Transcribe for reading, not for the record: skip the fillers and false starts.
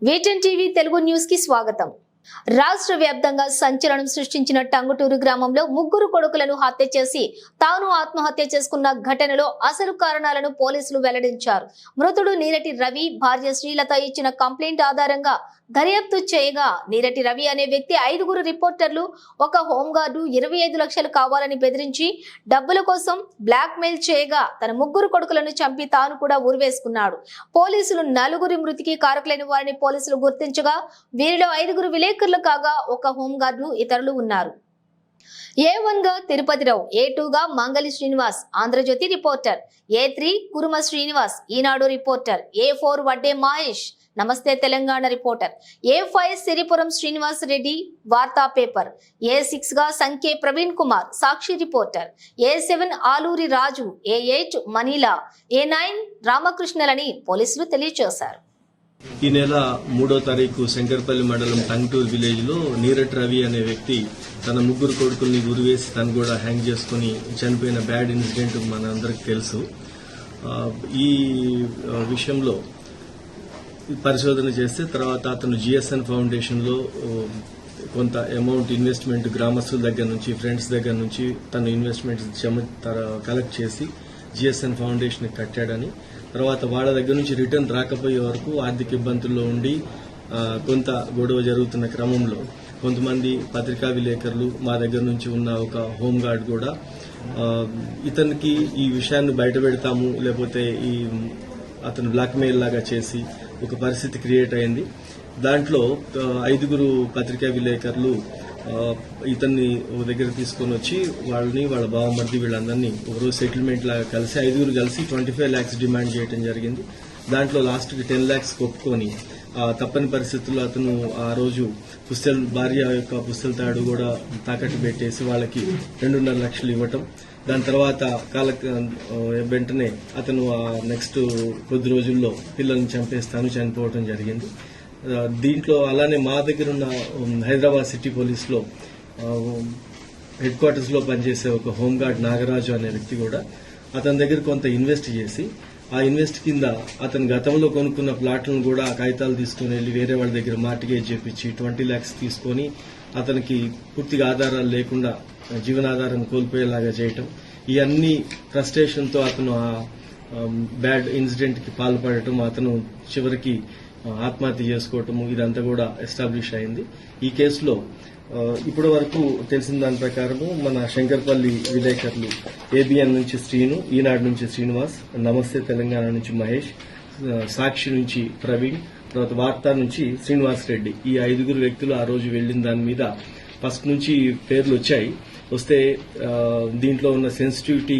వీటెన్ TV Telugu news కి స్వాగతం. రాష్ట్ర వ్యాప్తంగా సంచలనం సృష్టించిన టంగుటూరు గ్రామంలో ముగ్గురు కొడుకులను హత్య చేసి తాను ఆత్మహత్య చేసుకున్న ఘటనలో అసలు కారణాలను పోలీసులు వెల్లడించారు. మృతుడు నీరటి రవి భార్య శ్రీలత ఇచ్చిన కంప్లైంట్ ఆధారంగా దర్యాప్తు చేయగా నీరటి రవి అనే వ్యక్తి 5గురు రిపోర్టర్లు, ఒక హోంగార్డు 25 లక్షలు కావాలని బెదిరించి డబ్బుల కోసం బ్లాక్ మెయిల్ చేయగా తన ముగ్గురు కొడుకులను చంపి తాను కూడా ఉరివేసుకున్నాడు. పోలీసులు 4గురి మృతికి కారకులైన వారిని పోలీసులు గుర్తించగా వీరిలో 5గురు విలేకరులు కాగా ఒక హోంగార్డు ఇతరులు ఉన్నారు. A1 గా తిరుపతిరావు, A2 గా మంగళి శ్రీనివాస్ ఆంధ్రజ్యోతి రిపోర్టర్, A3 కురుమ శ్రీనివాస్ ఈనాడు రిపోర్టర్, A4 వడ్డే మహేష్ నమస్తే తెలంగాణ రిపోర్టర్, A5 సిరిపురం శ్రీనివాస్ రెడ్డి వార్తా పేపర్, A6 గా సంఖ్య ప్రవీణ్ కుమార్ సాక్షి రిపోర్టర్, A7 ఆలూరి రాజు, A8 మనీలా, A9 రామకృష్ణలని పోలీసులు తెలియజేశారు. ఈ నెల 3వ తారీఖు శంకర్పల్లి మండలం టంగుటూరు విలేజ్ లో నీరటి రవి అనే వ్యక్తి తన ముగ్గురు కొడుకుల్ని గురివేసి తను కూడా హ్యాంగ్ చేసుకుని చనిపోయిన బ్యాడ్ ఇన్సిడెంట్ మనందరికి తెలుసు. ఈ విషయంలో పరిశోధన చేస్తే తర్వాత అతను GSN ఫౌండేషన్ లో కొంత అమౌంట్ ఇన్వెస్ట్మెంట్ గ్రామస్తుల దగ్గర నుంచి, ఫ్రెండ్స్ దగ్గర నుంచి తన ఇన్వెస్ట్మెంట్ కలెక్ట్ చేసి GSN ఫౌండేషన్ కట్టాడని, తర్వాత వాళ్ళ దగ్గర నుంచి రిటర్న్ రాకపోయే వరకు ఆర్థిక ఇబ్బందుల్లో ఉండి కొంత గొడవ జరుగుతున్న క్రమంలో కొంతమంది పత్రికా విలేకరులు, మా దగ్గర నుంచి ఉన్న ఒక హోంగార్డ్ కూడా ఇతనికి ఈ విషయాన్ని బయట పెడతాము లేకపోతే ఈ అతను బ్లాక్మెయిల్ లాగా చేసి ఒక పరిస్థితి క్రియేట్ అయింది. దాంట్లో 5గురు పత్రికా విలేకరులు ఇతన్ని దగ్గర తీసుకుని వచ్చి వాళ్ళని, వాళ్ళ బావమర్ది వీళ్ళందరినీ ఒకరోజు సెటిల్మెంట్ లాగా కలిసి 5గురు కలిసి 25 lakhs డిమాండ్ చేయడం జరిగింది. దాంట్లో లాస్ట్కి 10 lakhs ఒప్పుకొని తప్పని పరిస్థితుల్లో అతను ఆ రోజు భార్య యొక్క పుస్తల తాడు కూడా తాకట్టు పెట్టేసి వాళ్ళకి 2.5 లక్షలు ఇవ్వటం. దాని తర్వాత వెంటనే అతను నెక్స్ట్ కొద్ది రోజుల్లో పిల్లల్ని చనిపోవటం జరిగింది. దీంట్లో అలానే మా దగ్గర ఉన్న హైదరాబాద్ సిటీ పోలీస్ లో హెడ్ క్వార్టర్స్ లో పనిచేసే ఒక హోంగార్డ్ నాగరాజు అనే వ్యక్తి కూడా అతని దగ్గర కొంత ఇన్వెస్ట్ చేసి, ఆ ఇన్వెస్ట్ కింద అతను గతంలో కొనుక్కున్న ప్లాట్లను కూడా ఆ కాగితాలు తీసుకుని వెళ్లి వేరే వాళ్ళ దగ్గర మార్టిగేజ్ చేపించి 20 lakhs తీసుకుని అతనికి పూర్తిగా ఆధారాలు లేకుండా జీవనాధారం కోల్పోయేలాగా చేయటం, ఇవన్నీ ఫ్రస్ట్రేషన్ తో అతను ఆ బ్యాడ్ ఇన్సిడెంట్ కి పాల్పడటం, అతను చివరికి ఆత్మహత్య చేసుకోవటము, ఇదంతా కూడా ఎస్టాబ్లిష్ అయింది. ఈ కేసులో ఇప్పటి వరకు తెలిసిన దాని ప్రకారము మన శంకర్పల్లి విలేకరులు ABN నుంచి శ్రీను, ఈనాడు నుంచి శ్రీనివాస్, నమస్తే తెలంగాణ నుంచి మహేష్, సాక్షి నుంచి ప్రవీణ్, తర్వాత వార్తా నుంచి శ్రీనివాస్ రెడ్డి, ఈ 5గురు వ్యక్తులు ఆ రోజు వెళ్లిన దాని మీద ఫస్ట్ నుంచి పేర్లు వస్తే దీంట్లో ఉన్న సెన్సిటివిటీ